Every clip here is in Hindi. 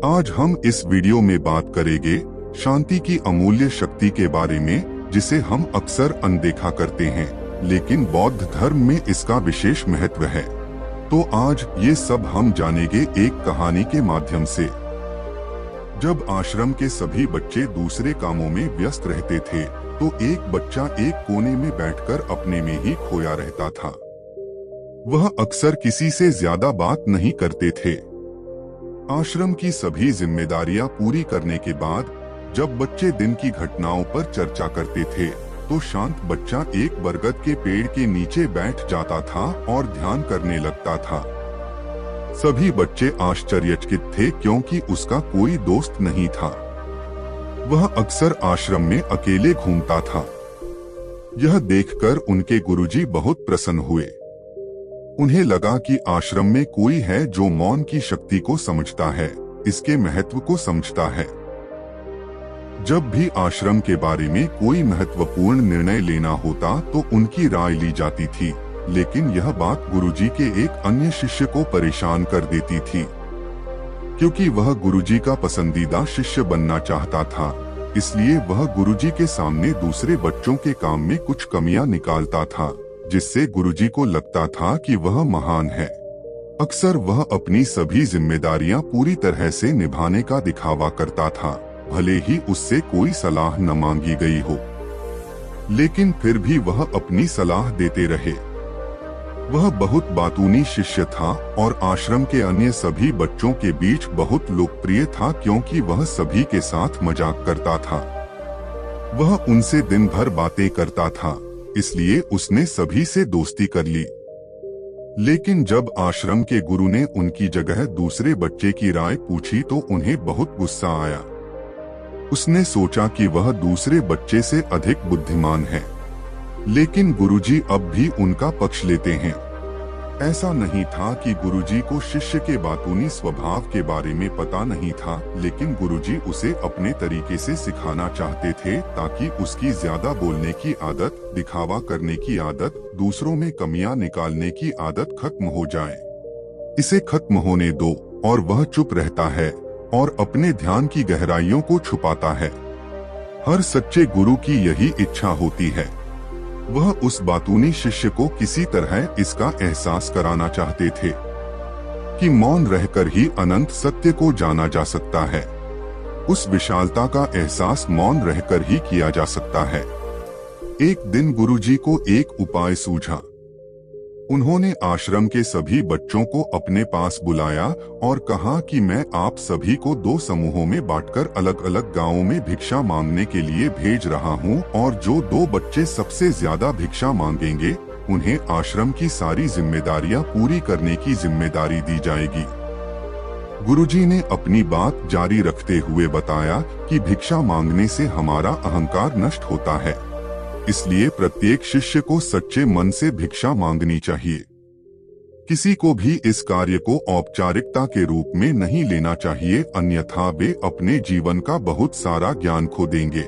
आज हम इस वीडियो में बात करेंगे शांति की अमूल्य शक्ति के बारे में, जिसे हम अक्सर अनदेखा करते हैं, लेकिन बौद्ध धर्म में इसका विशेष महत्व है। तो आज ये सब हम जानेंगे एक कहानी के माध्यम से। जब आश्रम के सभी बच्चे दूसरे कामों में व्यस्त रहते थे, तो एक बच्चा एक कोने में बैठकर अपने में ही खोया रहता था। वह अक्सर किसी से ज्यादा बात नहीं करते थे। आश्रम की सभी जिम्मेदारियां पूरी करने के बाद जब बच्चे दिन की घटनाओं पर चर्चा करते थे, तो शांत बच्चा एक बरगद के पेड़ के नीचे बैठ जाता था और ध्यान करने लगता था। सभी बच्चे आश्चर्यचकित थे क्योंकि उसका कोई दोस्त नहीं था। वह अक्सर आश्रम में अकेले घूमता था। यह देखकर उनके गुरुजी बहुत प्रसन्न हुए। उन्हें लगा कि आश्रम में कोई है जो मौन की शक्ति को समझता है, इसके महत्व को समझता है। जब भी आश्रम के बारे में कोई महत्वपूर्ण निर्णय लेना होता तो उनकी राय ली जाती थी, लेकिन यह बात गुरुजी के एक अन्य शिष्य को परेशान कर देती थी। क्योंकि वह गुरुजी का पसंदीदा शिष्य बनना चाहता था, इसलिए वह गुरुजी के सामने दूसरे बच्चों के काम में कुछ कमियां निकालता था, जिससे गुरुजी को लगता था कि वह महान है। अक्सर वह अपनी सभी जिम्मेदारियां पूरी तरह से निभाने का दिखावा करता था, भले ही उससे कोई सलाह न मांगी गई हो। लेकिन फिर भी वह अपनी सलाह देते रहे। वह बहुत बातूनी शिष्य था और आश्रम के अन्य सभी बच्चों के बीच बहुत लोकप्रिय था, क्योंकि वह सभी के साथ मजाक करता था। वह उनसे दिन भर बातें करता था, इसलिए उसने सभी से दोस्ती कर ली। लेकिन जब आश्रम के गुरु ने उनकी जगह दूसरे बच्चे की राय पूछी तो उन्हें बहुत गुस्सा आया। उसने सोचा कि वह दूसरे बच्चे से अधिक बुद्धिमान है, लेकिन गुरुजी अब भी उनका पक्ष लेते हैं। ऐसा नहीं था कि गुरुजी को शिष्य के बातूनी स्वभाव के बारे में पता नहीं था, लेकिन गुरुजी उसे अपने तरीके से सिखाना चाहते थे, ताकि उसकी ज्यादा बोलने की आदत, दिखावा करने की आदत, दूसरों में कमियां निकालने की आदत खत्म हो जाए। इसे खत्म होने दो, और वह चुप रहता है और अपने ध्यान की गहराइयों को छुपाता है। हर सच्चे गुरु की यही इच्छा होती है। वह उस बातूनी शिष्य को किसी तरह इसका एहसास कराना चाहते थे कि मौन रहकर ही अनंत सत्य को जाना जा सकता है। उस विशालता का एहसास मौन रहकर ही किया जा सकता है। एक दिन गुरुजी को एक उपाय सूझा। उन्होंने आश्रम के सभी बच्चों को अपने पास बुलाया और कहा कि मैं आप सभी को दो समूहों में बांटकर अलग अलग गांवों में भिक्षा मांगने के लिए भेज रहा हूं, और जो दो बच्चे सबसे ज्यादा भिक्षा मांगेंगे, उन्हें आश्रम की सारी जिम्मेदारियां पूरी करने की जिम्मेदारी दी जाएगी। गुरुजी ने अपनी बात जारी रखते हुए बताया कि भिक्षा मांगने से हमारा अहंकार नष्ट होता है, इसलिए प्रत्येक शिष्य को सच्चे मन से भिक्षा मांगनी चाहिए। किसी को भी इस कार्य को औपचारिकता के रूप में नहीं लेना चाहिए, अन्यथा वे अपने जीवन का बहुत सारा ज्ञान खो देंगे।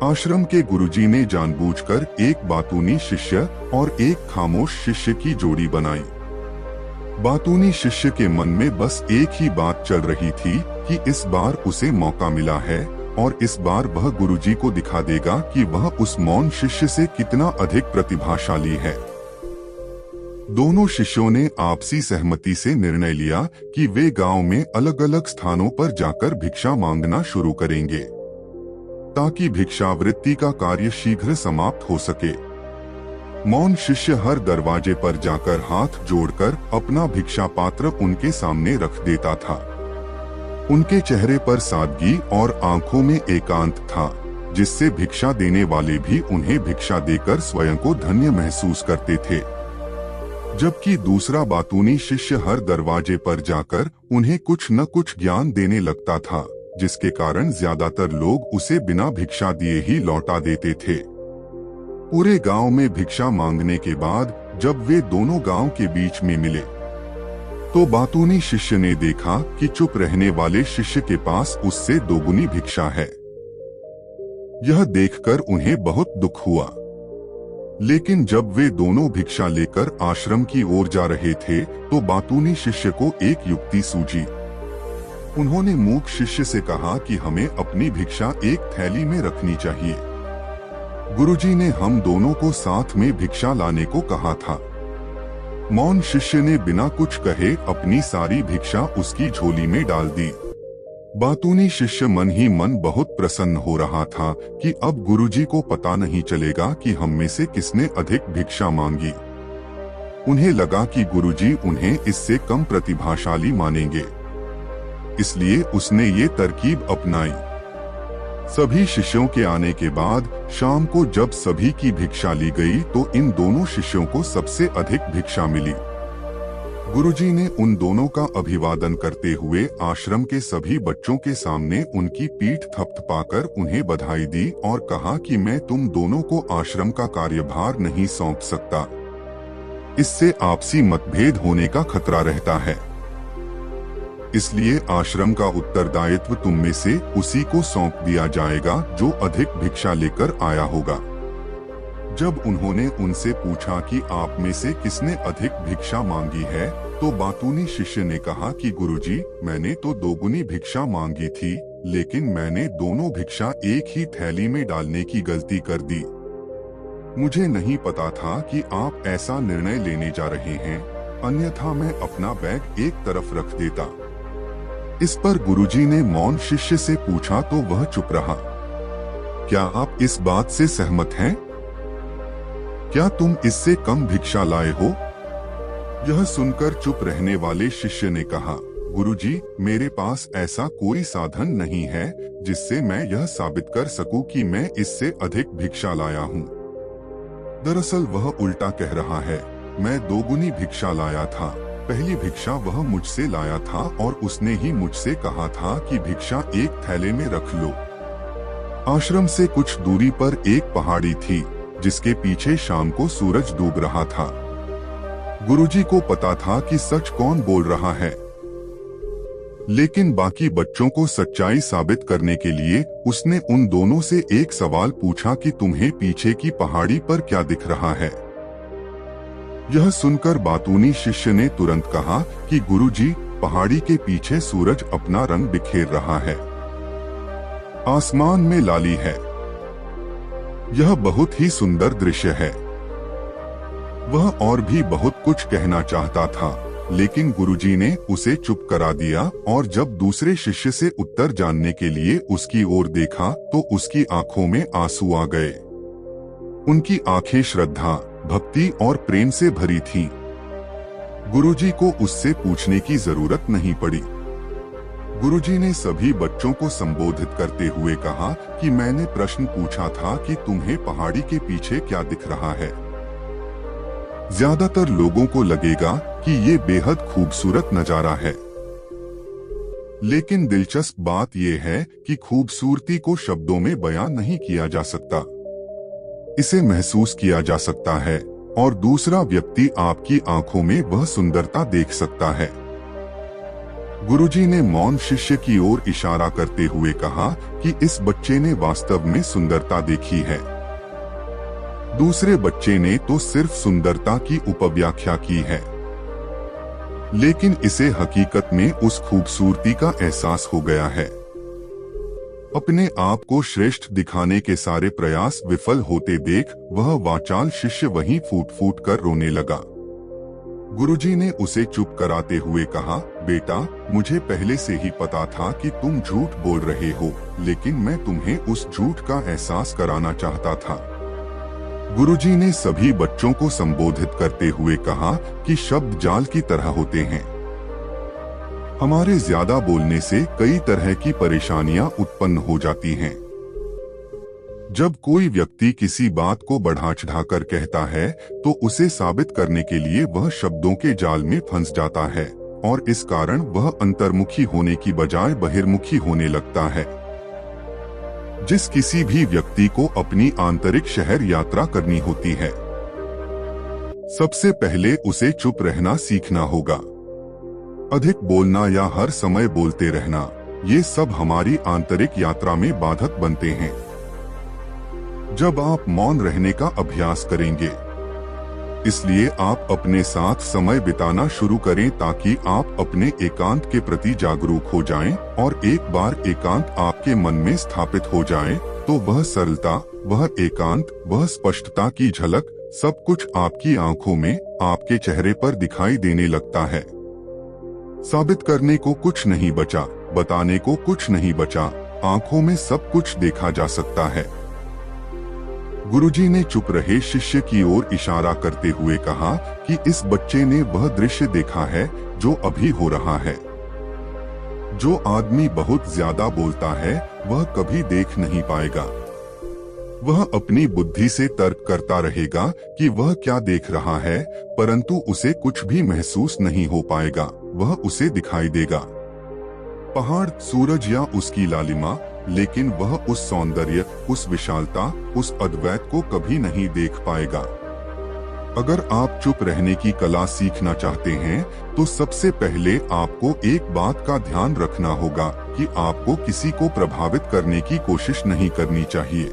आश्रम के गुरुजी ने जानबूझकर एक बातूनी शिष्य और एक खामोश शिष्य की जोड़ी बनाई। बातूनी शिष्य के मन में बस एक ही बात चल रही थी कि इस बार उसे मौका मिला है, और इस बार वह गुरुजी को दिखा देगा कि वह उस मौन शिष्य से कितना अधिक प्रतिभाशाली है। दोनों शिष्यों ने आपसी सहमति से निर्णय लिया कि वे गांव में अलग अलग स्थानों पर जाकर भिक्षा मांगना शुरू करेंगे, ताकि भिक्षावृत्ति का कार्य शीघ्र समाप्त हो सके। मौन शिष्य हर दरवाजे पर जाकर हाथ जोड़कर अपना भिक्षा पात्र उनके सामने रख देता था। उनके चेहरे पर सादगी और आंखों में एकांत था, जिससे भिक्षा देने वाले भी उन्हें भिक्षा देकर स्वयं को धन्य महसूस करते थे। जबकि दूसरा बातूनी शिष्य हर दरवाजे पर जाकर उन्हें कुछ न कुछ ज्ञान देने लगता था, जिसके कारण ज्यादातर लोग उसे बिना भिक्षा दिए ही लौटा देते थे। पूरे गांव में भिक्षा मांगने के बाद जब वे दोनों गांव के बीच में मिले, तो बातूनी शिष्य ने देखा कि चुप रहने वाले शिष्य के पास उससे दोगुनी भिक्षा है। यह देखकर उन्हें बहुत दुख हुआ। लेकिन जब वे दोनों भिक्षा लेकर आश्रम की ओर जा रहे थे, तो बातूनी शिष्य को एक युक्ति सूझी। उन्होंने मूक शिष्य से कहा कि हमें अपनी भिक्षा एक थैली में रखनी चाहिए। गुरुजी ने हम दोनों को साथ में भिक्षा लाने को कहा था। मौन शिष्य ने बिना कुछ कहे अपनी सारी भिक्षा उसकी झोली में डाल दी। बातूनी शिष्य मन ही मन बहुत प्रसन्न हो रहा था कि अब गुरुजी को पता नहीं चलेगा कि हम में से किसने अधिक भिक्षा मांगी। उन्हें लगा कि गुरुजी उन्हें इससे कम प्रतिभाशाली मानेंगे, इसलिए उसने ये तरकीब अपनाई। सभी शिष्यों के आने के बाद शाम को जब सभी की भिक्षा ली गई तो इन दोनों शिष्यों को सबसे अधिक भिक्षा मिली। गुरुजी ने उन दोनों का अभिवादन करते हुए आश्रम के सभी बच्चों के सामने उनकी पीठ थपथपाकर उन्हें बधाई दी और कहा कि मैं तुम दोनों को आश्रम का कार्यभार नहीं सौंप सकता। इससे आपसी मतभेद होने का खतरा रहता है, इसलिए आश्रम का उत्तरदायित्व तुम में से उसी को सौंप दिया जाएगा जो अधिक भिक्षा लेकर आया होगा। जब उन्होंने उनसे पूछा कि आप में से किसने अधिक भिक्षा मांगी है, तो बातूनी शिष्य ने कहा कि गुरुजी, मैंने तो दोगुनी भिक्षा मांगी थी, लेकिन मैंने दोनों भिक्षा एक ही थैली में डालने की गलती कर दी। मुझे नहीं पता था कि आप ऐसा निर्णय लेने जा रहे हैं, अन्यथा मैं अपना बैग एक तरफ रख देता। इस पर गुरुजी ने मौन शिष्य से पूछा तो वह चुप रहा। क्या आप इस बात से सहमत हैं? क्या तुम इससे कम भिक्षा लाए हो? यह सुनकर चुप रहने वाले शिष्य ने कहा, गुरुजी, मेरे पास ऐसा कोई साधन नहीं है जिससे मैं यह साबित कर सकूं कि मैं इससे अधिक भिक्षा लाया हूं। दरअसल वह उल्टा कह रहा है, मैं दोगुनी भिक्षा लाया था। पहली भिक्षा वह मुझसे लाया था और उसने ही मुझसे कहा था कि भिक्षा एक थैले में रख लो। आश्रम से कुछ दूरी पर एक पहाड़ी थी जिसके पीछे शाम को सूरज डूब रहा था। गुरुजी को पता था कि सच कौन बोल रहा है, लेकिन बाकी बच्चों को सच्चाई साबित करने के लिए उसने उन दोनों से एक सवाल पूछा कि तुम्हें पीछे की पहाड़ी पर क्या दिख रहा है। यह सुनकर बातूनी शिष्य ने तुरंत कहा कि गुरुजी, पहाड़ी के पीछे सूरज अपना रंग बिखेर रहा है, आसमान में लाली है। यह बहुत ही सुंदर दृश्य है। वह और भी बहुत कुछ कहना चाहता था, लेकिन गुरुजी ने उसे चुप करा दिया और जब दूसरे शिष्य से उत्तर जानने के लिए उसकी ओर देखा तो उसकी आंखों में आंसू आ गए। उनकी आंखें श्रद्धा, भक्ति और प्रेम से भरी थीं। गुरुजी को उससे पूछने की जरूरत नहीं पड़ी। गुरुजी ने सभी बच्चों को संबोधित करते हुए कहा कि मैंने प्रश्न पूछा था कि तुम्हें पहाड़ी के पीछे क्या दिख रहा है। ज्यादातर लोगों को लगेगा कि ये बेहद खूबसूरत नजारा है, लेकिन दिलचस्प बात यह है कि खूबसूरती को शब्दों में बयां नहीं किया जा सकता। इसे महसूस किया जा सकता है और दूसरा व्यक्ति आपकी आंखों में वह सुंदरता देख सकता है। गुरुजी ने मौन शिष्य की ओर इशारा करते हुए कहा कि इस बच्चे ने वास्तव में सुंदरता देखी है। दूसरे बच्चे ने तो सिर्फ सुंदरता की उपव्याख्या की है, लेकिन इसे हकीकत में उस खूबसूरती का एहसास हो गया है। अपने आप को श्रेष्ठ दिखाने के सारे प्रयास विफल होते देख वह वाचाल शिष्य वहीं फूट फूट कर रोने लगा। गुरुजी ने उसे चुप कराते हुए कहा, बेटा, मुझे पहले से ही पता था कि तुम झूठ बोल रहे हो, लेकिन मैं तुम्हें उस झूठ का एहसास कराना चाहता था। गुरुजी ने सभी बच्चों को संबोधित करते हुए कहा कि शब्द जाल की तरह होते हैं। हमारे ज्यादा बोलने से कई तरह की परेशानियां उत्पन्न हो जाती हैं। जब कोई व्यक्ति किसी बात को बढ़ा चढ़ाकर कहता है तो उसे साबित करने के लिए वह शब्दों के जाल में फंस जाता है और इस कारण वह अंतर्मुखी होने की बजाय बहिर्मुखी होने लगता है। जिस किसी भी व्यक्ति को अपनी आंतरिक शहर यात्रा करनी होती है, सबसे पहले उसे चुप रहना सीखना होगा। अधिक बोलना या हर समय बोलते रहना, ये सब हमारी आंतरिक यात्रा में बाधक बनते हैं। जब आप मौन रहने का अभ्यास करेंगे इसलिए आप अपने साथ समय बिताना शुरू करें ताकि आप अपने एकांत के प्रति जागरूक हो जाएं और एक बार एकांत आपके मन में स्थापित हो जाए तो वह सरलता, वह एकांत, वह स्पष्टता की झलक सब कुछ आपकी आंखों में, आपके चेहरे पर दिखाई देने लगता है। साबित करने को कुछ नहीं बचा, बताने को कुछ नहीं बचा, आंखों में सब कुछ देखा जा सकता है। गुरुजी ने चुप रहे शिष्य की ओर इशारा करते हुए कहा कि इस बच्चे ने वह दृश्य देखा है जो अभी हो रहा है। जो आदमी बहुत ज्यादा बोलता है वह कभी देख नहीं पाएगा। वह अपनी बुद्धि से तर्क करता रहेगा कि वह क्या देख रहा है, परंतु उसे कुछ भी महसूस नहीं हो पाएगा। वह उसे दिखाई देगा, पहाड़, सूरज या उसकी लालिमा, लेकिन वह उस सौंदर्य, उस विशालता, उस अद्वैत को कभी नहीं देख पाएगा। अगर आप चुप रहने की कला सीखना चाहते हैं तो सबसे पहले आपको एक बात का ध्यान रखना होगा कि आपको किसी को प्रभावित करने की कोशिश नहीं करनी चाहिए।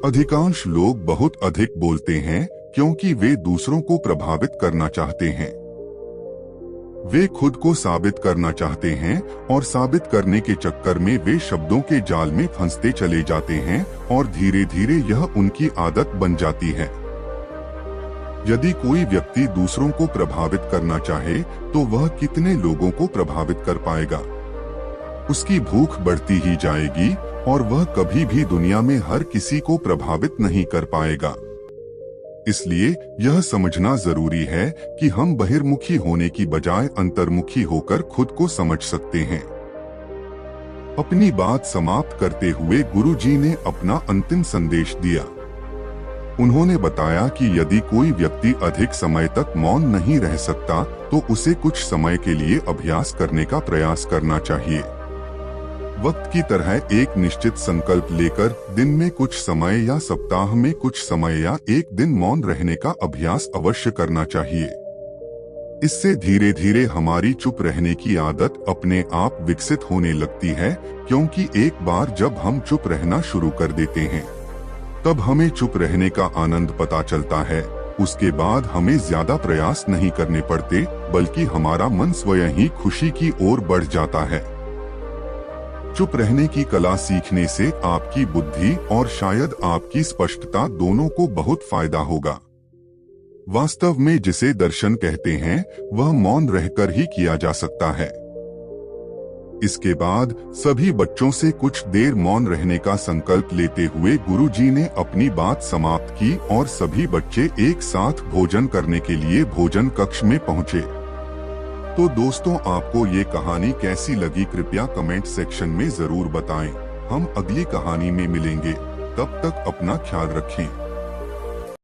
अधिकांश लोग बहुत अधिक बोलते हैं क्योंकि वे दूसरों को प्रभावित करना चाहते हैं। वे खुद को साबित करना चाहते हैं और साबित करने के चक्कर में वे शब्दों के जाल में फंसते चले जाते हैं और धीरे धीरे यह उनकी आदत बन जाती है। यदि कोई व्यक्ति दूसरों को प्रभावित करना चाहे तो वह कितने लोगों को प्रभावित कर पाएगा? उसकी भूख बढ़ती ही जाएगी और वह कभी भी दुनिया में हर किसी को प्रभावित नहीं कर पाएगा। इसलिए यह समझना जरूरी है कि हम बहिर्मुखी होने की बजाय अंतर्मुखी होकर खुद को समझ सकते हैं। अपनी बात समाप्त करते हुए गुरुजी ने अपना अंतिम संदेश दिया। उन्होंने बताया कि यदि कोई व्यक्ति अधिक समय तक मौन नहीं रह सकता तो उसे कुछ समय के लिए अभ्यास करने का प्रयास करना चाहिए। वक्त की तरह एक निश्चित संकल्प लेकर दिन में कुछ समय या सप्ताह में कुछ समय या एक दिन मौन रहने का अभ्यास अवश्य करना चाहिए। इससे धीरे धीरे हमारी चुप रहने की आदत अपने आप विकसित होने लगती है, क्योंकि एक बार जब हम चुप रहना शुरू कर देते हैं तब हमें चुप रहने का आनंद पता चलता है। उसके बाद हमें ज्यादा प्रयास नहीं करने पड़ते, बल्कि हमारा मन स्वयं ही खुशी की ओर बढ़ जाता है। चुप रहने की कला सीखने से आपकी बुद्धि और शायद आपकी स्पष्टता दोनों को बहुत फायदा होगा। वास्तव में जिसे दर्शन कहते हैं वह मौन रहकर ही किया जा सकता है। इसके बाद सभी बच्चों से कुछ देर मौन रहने का संकल्प लेते हुए गुरुजी ने अपनी बात समाप्त की और सभी बच्चे एक साथ भोजन करने के लिए भोजन कक्ष में पहुंचे। तो दोस्तों, आपको ये कहानी कैसी लगी कृपया कमेंट सेक्शन में जरूर बताएं। हम अगली कहानी में मिलेंगे, तब तक अपना ख्याल रखें।